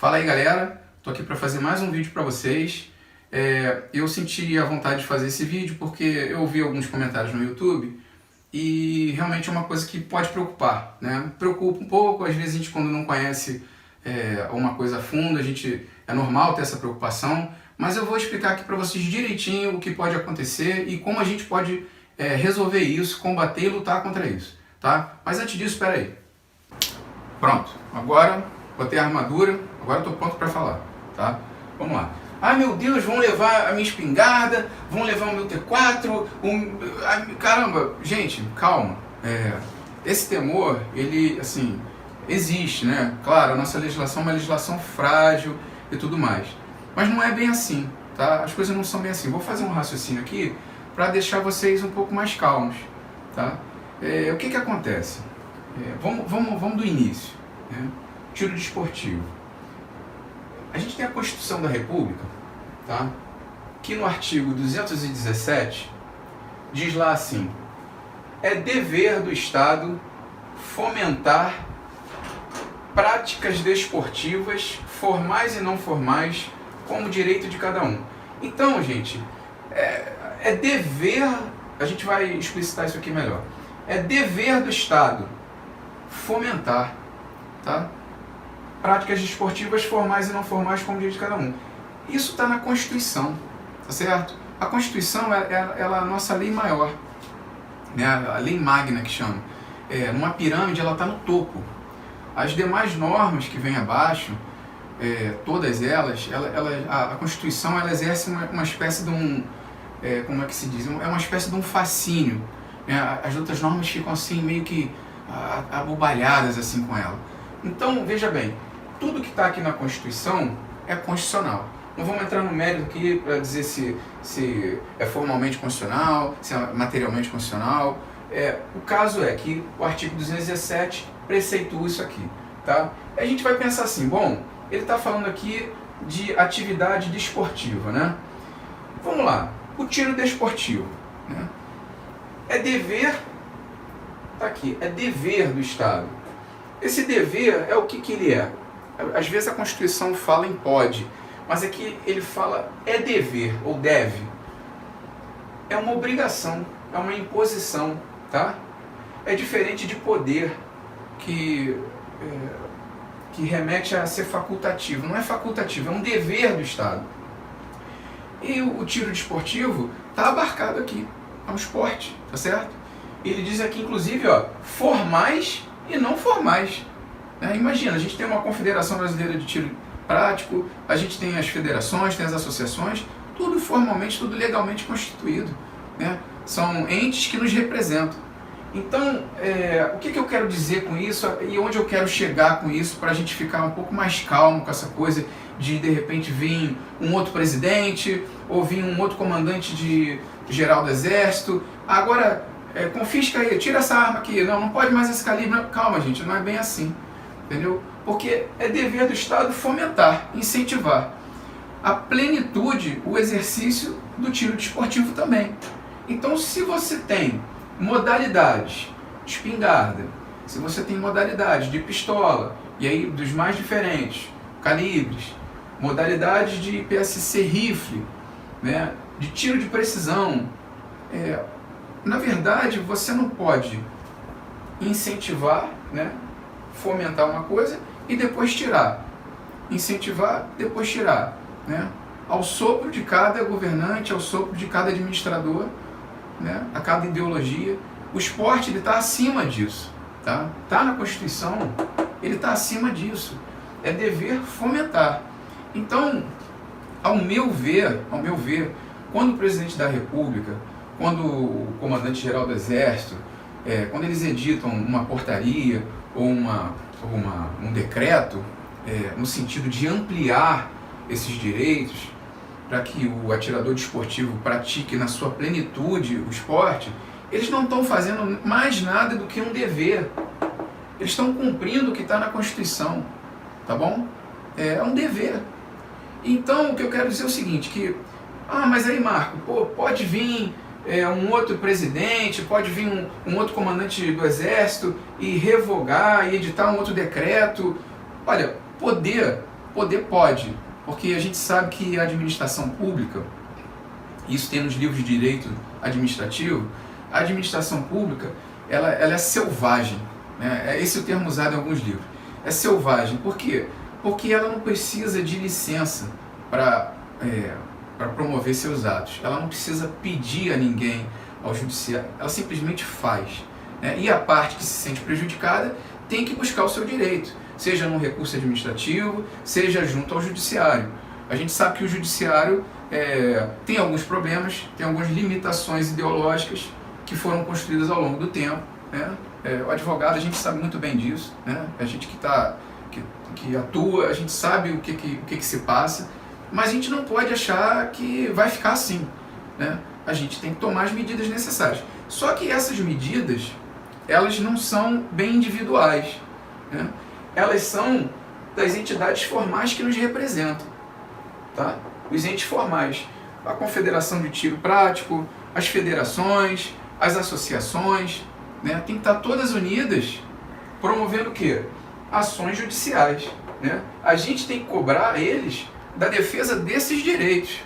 Fala aí, galera, tô aqui para fazer mais um vídeo para vocês. Eu senti a vontade de fazer esse vídeo porque eu vi alguns comentários no YouTube e realmente é uma coisa que pode preocupar, né? Preocupa um pouco, às vezes a gente quando não conhece uma coisa a fundo, é normal ter essa preocupação, mas eu vou explicar aqui para vocês direitinho o que pode acontecer e como a gente pode resolver isso, combater e lutar contra isso, tá? Mas antes disso, espera aí. Pronto, agora botei a armadura, agora eu tô pronto para falar, tá? Vamos lá. Ai meu Deus, vão levar a minha espingarda, vão levar o meu T4, caramba, gente, calma. Esse temor, ele, assim, existe, né? Claro, a nossa legislação é uma legislação frágil e tudo mais. Mas não é bem assim, tá? As coisas não são bem assim. Vou fazer um raciocínio aqui para deixar vocês um pouco mais calmos, tá? O que acontece? Vamos do início, né? Tiro desportivo. A gente tem a Constituição da República, tá? Que no artigo 217 diz lá assim: é dever do Estado fomentar práticas desportivas, formais e não formais, como direito de cada um. Então, gente, é dever, a gente vai explicitar isso aqui melhor, é dever do Estado fomentar, tá? Práticas desportivas formais e não formais como direito de cada um. Isso está na Constituição, tá certo? A Constituição ela é a nossa lei maior, né? A lei magna que chama. Numa pirâmide ela está no topo. As demais normas que vêm abaixo, todas elas, a Constituição ela exerce uma espécie de um, como é que se diz? É uma espécie de um fascínio, né? As outras normas ficam assim meio que abobalhadas assim com ela. Então, veja bem, tudo que está aqui na Constituição é constitucional. Não vamos entrar no mérito aqui para dizer se é formalmente constitucional, se é materialmente constitucional. O caso é que o artigo 217 preceitua isso aqui, tá? A gente vai pensar assim, bom, ele está falando aqui de atividade desportiva, né? Vamos lá, o tiro desportivo, né? É dever, tá aqui, é dever do Estado. Esse dever é o que ele é. Às vezes a Constituição fala em pode, mas aqui ele fala é dever ou deve. É uma obrigação, é uma imposição, tá? É diferente de poder, que remete a ser facultativo. Não é facultativo, é um dever do Estado. E o tiro desportivo está abarcado aqui, é um esporte, tá certo? Ele diz aqui, inclusive, ó, formais e não formais. Imagina, a gente tem uma Confederação Brasileira de Tiro Prático, a gente tem as federações, tem as associações, tudo formalmente, tudo legalmente constituído, né? São entes que nos representam. Então, o que eu quero dizer com isso e onde eu quero chegar com isso para a gente ficar um pouco mais calmo com essa coisa de repente vir um outro presidente ou vir um outro comandante geral do Exército, agora confisca aí, tira essa arma aqui, não pode mais esse calibre. Não, calma, gente, não é bem assim, entendeu? Porque é dever do Estado fomentar, incentivar a plenitude, o exercício do tiro desportivo também. Então, se você tem modalidades de espingarda, se você tem modalidades de pistola, e aí dos mais diferentes, calibres, modalidades de PSC rifle, né, de tiro de precisão, na verdade você não pode incentivar, né, fomentar uma coisa e depois tirar. Incentivar, depois tirar, né? Ao sopro de cada governante, ao sopro de cada administrador, né? A cada ideologia. O esporte está acima disso, tá? Tá na Constituição, ele está acima disso. É dever fomentar. Então, ao meu ver, quando o presidente da República, quando o comandante-geral do Exército, quando eles editam uma portaria ou um decreto, no sentido de ampliar esses direitos, para que o atirador desportivo pratique na sua plenitude o esporte, eles não estão fazendo mais nada do que um dever. Eles estão cumprindo o que está na Constituição, tá bom? É um dever. Então, o que eu quero dizer é o seguinte, que, mas aí, Marco, pode vir um outro presidente, pode vir um outro comandante do Exército e revogar e editar um outro decreto. Olha, poder Poder pode, porque a gente sabe que a administração pública, isso tem nos livros de direito administrativo, a administração pública ela é selvagem, né? Esse é o termo usado em alguns livros. É selvagem, por quê? Porque ela não precisa de licença para promover seus atos. Ela não precisa pedir a ninguém ao judiciário, ela simplesmente faz, né? E a parte que se sente prejudicada tem que buscar o seu direito, seja num recurso administrativo, seja junto ao judiciário. A gente sabe que o judiciário tem alguns problemas, tem algumas limitações ideológicas que foram construídas ao longo do tempo, né? O advogado, a gente sabe muito bem disso, né? A gente que atua, a gente sabe o que se passa, mas a gente não pode achar que vai ficar assim, né? A gente tem que tomar as medidas necessárias. Só que essas medidas, elas não são bem individuais, né? Elas são das entidades formais que nos representam, tá? Os entes formais, a Confederação de Tiro Prático, as federações, as associações, né? Tem que estar todas unidas promovendo o quê? Ações judiciais, né? A gente tem que cobrar eles da defesa desses direitos,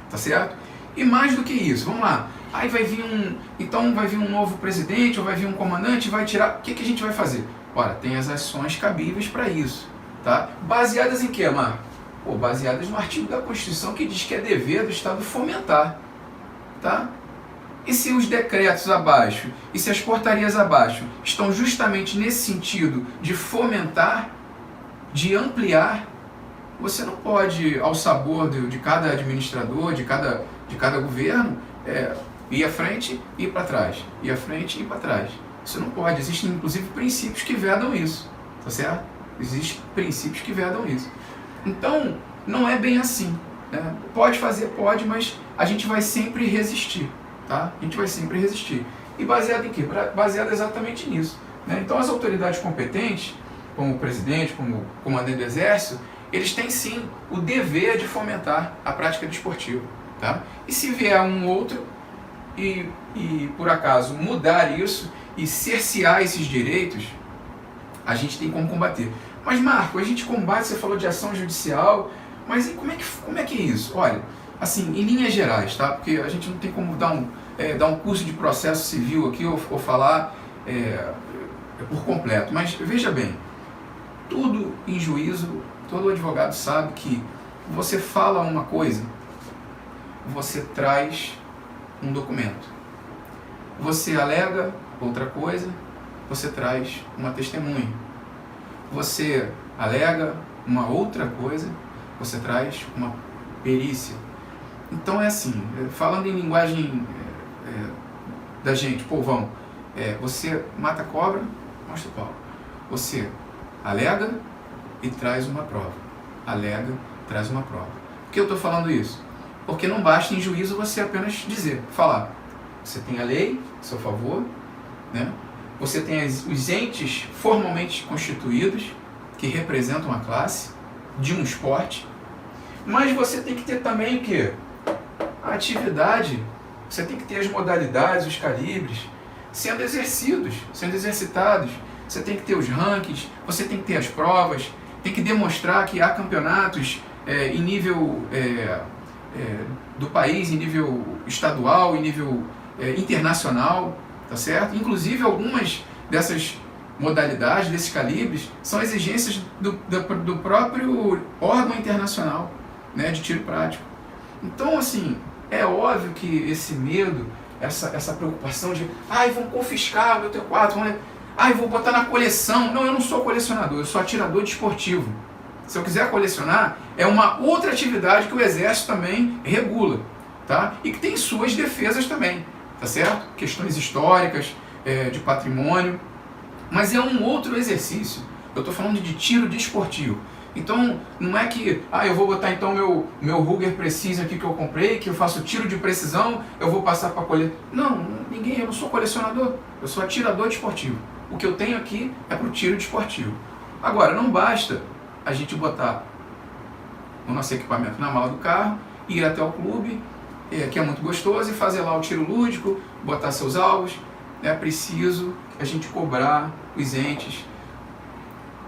tá certo? E mais do que isso, vamos lá, aí vai vir um novo presidente, ou vai vir um comandante, vai tirar, o que a gente vai fazer? Ora, tem as ações cabíveis para isso, tá? Baseadas em quê, Marco? Baseadas no artigo da Constituição que diz que é dever do Estado fomentar, tá? E se os decretos abaixo, e se as portarias abaixo estão justamente nesse sentido de fomentar, de ampliar, você não pode, ao sabor de cada administrador, de cada governo, ir à frente e ir para trás, ir à frente e ir para trás. Isso não pode. Existem, inclusive, princípios que vedam isso, tá certo? Existem princípios que vedam isso. Então, não é bem assim, né? Pode fazer, pode, mas a gente vai sempre resistir, tá? A gente vai sempre resistir. E baseado em quê? Baseado exatamente nisso, né? Então, as autoridades competentes, como o presidente, como o comandante do Exército, eles têm sim o dever de fomentar a prática desportiva, tá? E se vier um outro e por acaso mudar isso e cercear esses direitos, a gente tem como combater. Mas Marco, a gente combate, você falou de ação judicial, mas como é que é isso? Olha, assim, em linhas gerais, tá? Porque a gente não tem como dar um curso de processo civil aqui ou falar por completo. Mas veja bem, tudo em juízo, todo advogado sabe que você fala uma coisa, você traz um documento. Você alega outra coisa, você traz uma testemunha. Você alega uma outra coisa, você traz uma perícia. Então é assim, falando em linguagem da gente, povão, você mata a cobra, mostra o pau. Você alega e traz uma prova. Alega, traz uma prova. Por que eu estou falando isso? Porque não basta em juízo você apenas dizer, falar. Você tem a lei a seu favor, né? Você tem os entes formalmente constituídos que representam a classe de um esporte, mas você tem que ter também o quê? A atividade, você tem que ter as modalidades, os calibres sendo exercidos, sendo exercitados. Você tem que ter os rankings, você tem que ter as provas, tem que demonstrar que há campeonatos em nível do país, em nível estadual, em nível internacional, tá certo? Inclusive algumas dessas modalidades, desses calibres, são exigências do próprio órgão internacional, né, de tiro prático. Então, assim, é óbvio que esse medo, essa preocupação de vão confiscar o meu T4, vou botar na coleção. Não, eu não sou colecionador, eu sou atirador desportivo. Se eu quiser colecionar, é uma outra atividade que o Exército também regula, tá? E que tem suas defesas também, tá certo? Questões históricas, de patrimônio, mas é um outro exercício. Eu estou falando de tiro desportivo. Então, não é que, eu vou botar então meu Ruger Precision aqui que eu comprei, que eu faço tiro de precisão, eu vou passar para colher. Não, eu não sou colecionador, eu sou atirador desportivo. O que eu tenho aqui é para o tiro desportivo. Agora, não basta a gente botar o nosso equipamento na mala do carro, ir até o clube, que é muito gostoso, e fazer lá o tiro lúdico, botar seus alvos. É preciso a gente cobrar os entes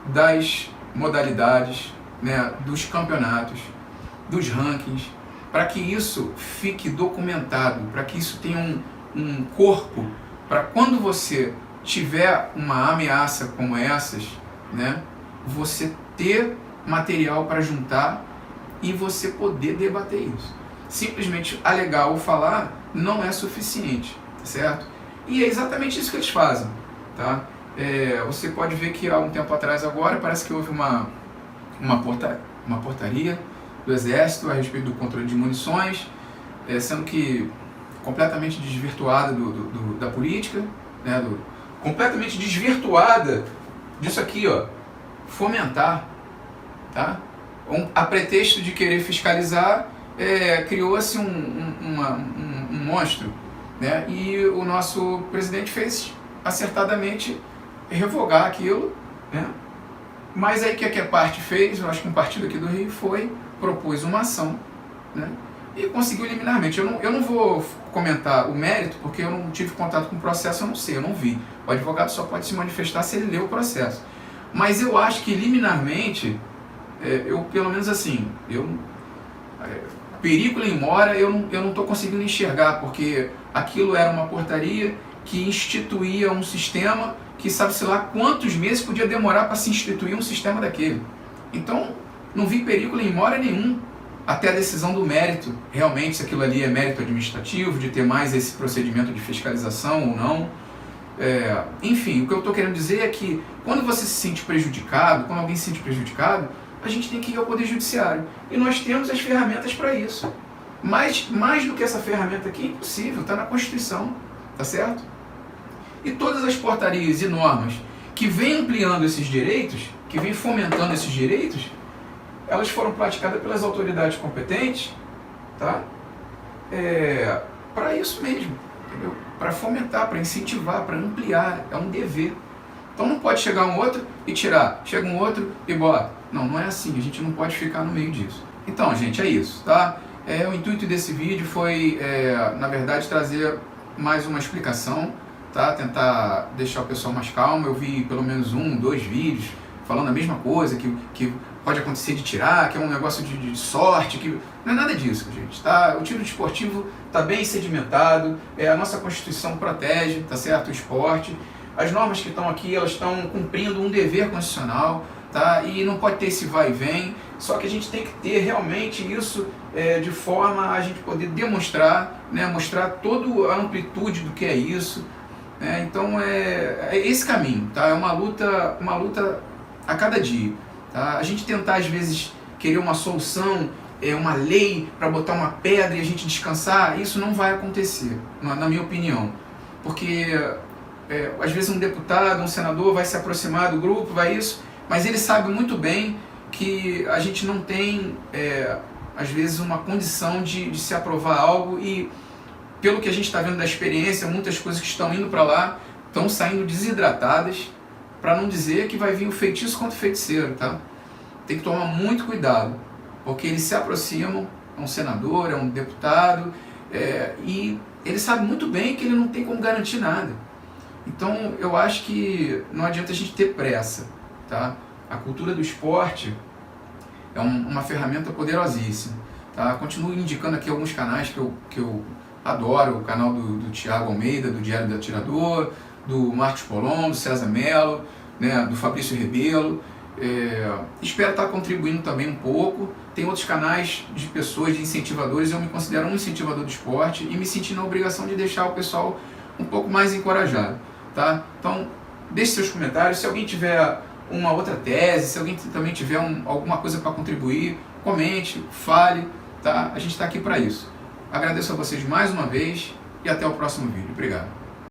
das modalidades, né, dos campeonatos, dos rankings, para que isso fique documentado, para que isso tenha um corpo, para quando você tiver uma ameaça como essas, né, você ter material para juntar e você poder debater isso. Simplesmente alegar ou falar não é suficiente, certo? E é exatamente isso que eles fazem, tá? Você pode ver que há um tempo atrás agora parece que houve uma portaria do Exército a respeito do controle de munições, sendo que completamente desvirtuada da política, né, completamente desvirtuada disso aqui, ó, fomentar, tá? A pretexto de querer fiscalizar, criou-se um monstro, né? E o nosso presidente fez acertadamente revogar aquilo, né? Mas aí o que a parte fez? Eu acho que um partido aqui do Rio propôs uma ação, né? E conseguiu liminarmente. Eu não vou comentar o mérito, porque eu não tive contato com o processo, eu não sei, eu não vi. O advogado só pode se manifestar se ele leu o processo. Mas eu acho que liminarmente, eu pelo menos assim, perigo em mora eu não estou conseguindo enxergar, porque aquilo era uma portaria que instituía um sistema que sabe-se lá quantos meses podia demorar para se instituir um sistema daquele. Então, não vi perigo em mora nenhum, até a decisão do mérito, realmente se aquilo ali é mérito administrativo, de ter mais esse procedimento de fiscalização ou não. Enfim, o que eu estou querendo dizer é que quando você se sente prejudicado, quando alguém se sente prejudicado, a gente tem que ir ao Poder Judiciário. E nós temos as ferramentas para isso. Mas mais do que essa ferramenta aqui, é impossível, está na Constituição, tá certo? E todas as portarias e normas que vêm ampliando esses direitos, que vêm fomentando esses direitos, elas foram praticadas pelas autoridades competentes, tá? Para isso mesmo, entendeu? Para fomentar, para incentivar, para ampliar, é um dever. Então não pode chegar um outro e tirar, chega um outro e bota. Não é assim, a gente não pode ficar no meio disso. Então, gente, é isso, tá? O intuito desse vídeo foi, na verdade, trazer mais uma explicação, tá? Tentar deixar o pessoal mais calmo. Eu vi pelo menos 2 vídeos falando a mesma coisa, que pode acontecer de tirar, que é um negócio de sorte, que não é nada disso, gente, tá? O tiro desportivo está bem sedimentado, a nossa Constituição protege, tá certo? O esporte. As normas que estão aqui, elas estão cumprindo um dever constitucional, tá? E não pode ter esse vai e vem, só que a gente tem que ter realmente isso de forma a gente poder demonstrar, né? Mostrar toda a amplitude do que é isso, né? Então é esse caminho, tá? É uma luta a cada dia, tá? A gente tentar às vezes querer uma solução, uma lei para botar uma pedra e a gente descansar, isso não vai acontecer, na minha opinião, porque às vezes um deputado, um senador vai se aproximar do grupo, vai isso, mas ele sabe muito bem que a gente não tem, às vezes, uma condição de se aprovar algo e, pelo que a gente está vendo da experiência, muitas coisas que estão indo para lá estão saindo desidratadas, para não dizer que vai vir o feitiço contra o feiticeiro, tá? Tem que tomar muito cuidado, porque eles se aproximam, é um senador, é um deputado, e ele sabe muito bem que ele não tem como garantir nada. Então, eu acho que não adianta a gente ter pressa, tá? A cultura do esporte é uma ferramenta poderosíssima, tá? Continuo indicando aqui alguns canais que eu adoro, o canal do Thiago Almeida, do Diário do Atirador, do Marcos Polon, do César Mello, né, do Fabrício Rebelo. Espero estar contribuindo também um pouco. Tem outros canais de pessoas, de incentivadores. Eu me considero um incentivador do esporte e me senti na obrigação de deixar o pessoal um pouco mais encorajado, tá? Então, deixe seus comentários. Se alguém tiver uma outra tese, se alguém também tiver alguma coisa para contribuir, comente, fale, tá? A gente está aqui para isso. Agradeço a vocês mais uma vez e até o próximo vídeo. Obrigado.